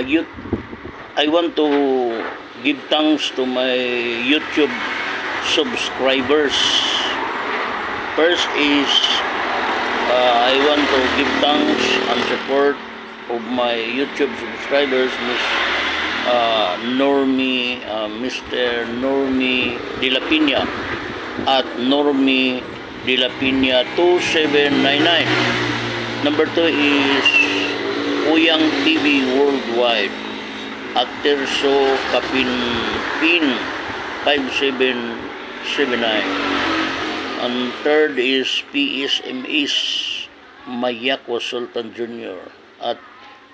you I want to give thanks to my YouTube subscribers. First is I want to give thanks and support of my YouTube subscribers, Mr. Normie De La Pina at Normie De La Pina 2799. Number 2 is Uyang TV Worldwide at Terso Kapinpin 5779. And third is PSMS Mayako Sultan Jr. at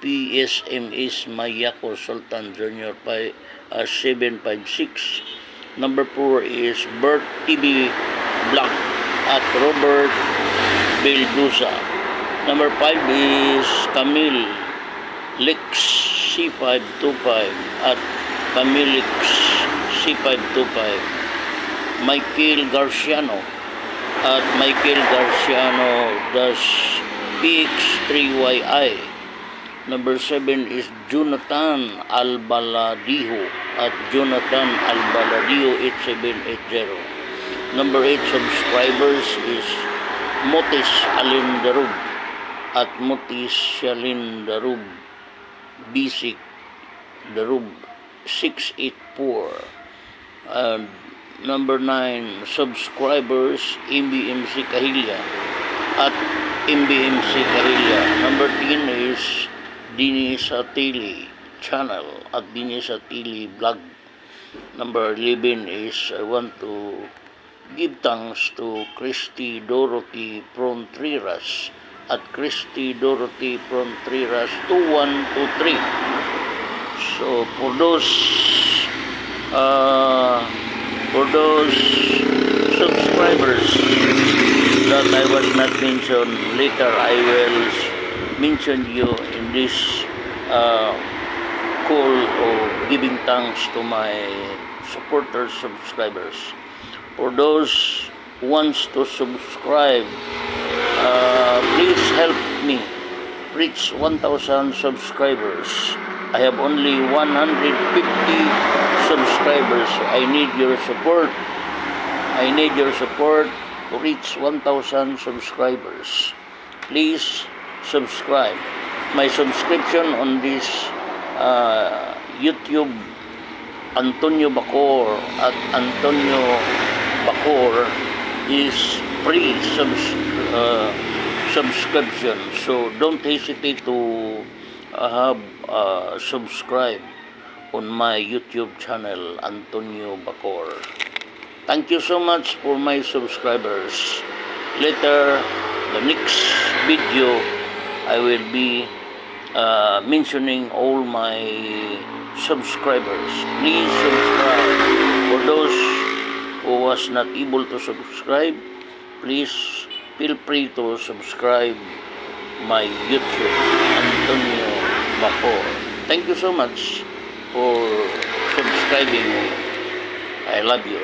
PSMS Mayako Sultan Jr. 756. Number 4 is Bert TV Black at Robert Belgusa. Number 5 is Camille Lix C525 at Camille Lix C525. Michael Garciano at Michael Garciano PX3YI. Number 7 is Jonathan Albaladiho at Jonathan Albaladiho 8780. Number 8 subscribers is Motis Alindarub at Motis Alindarub Basic Darub 684. And number 9 subscribers MBMC Kahilya at MBMC Kahilya. Number 10 is Dinis Atili channel at Dinis Atili vlog. Number 11 is I want to give thanks to Christy Dorothy Frontieras at Christy Dorothy Frontieras 2123. So for those subscribers that I was not mentioned, later I will mention you in this call of giving thanks to my supporters, subscribers. For those who wants to subscribe, please help me reach 1,000 subscribers. I have only 150 subscribers. So I need your support. I need your support to reach 1,000 subscribers. Please subscribe. My subscription on this YouTube Antonio Bacor at Antonio Bacor is free subscription. So don't hesitate to subscribe on my YouTube channel Antonio Bacor. Thank you so much for my subscribers. Later, the next video, I will be mentioning all my subscribers. Please subscribe. For those who was not able to subscribe, please feel free to subscribe my YouTube Antonio Bacor. Thank you so much for subscribing me. I love you.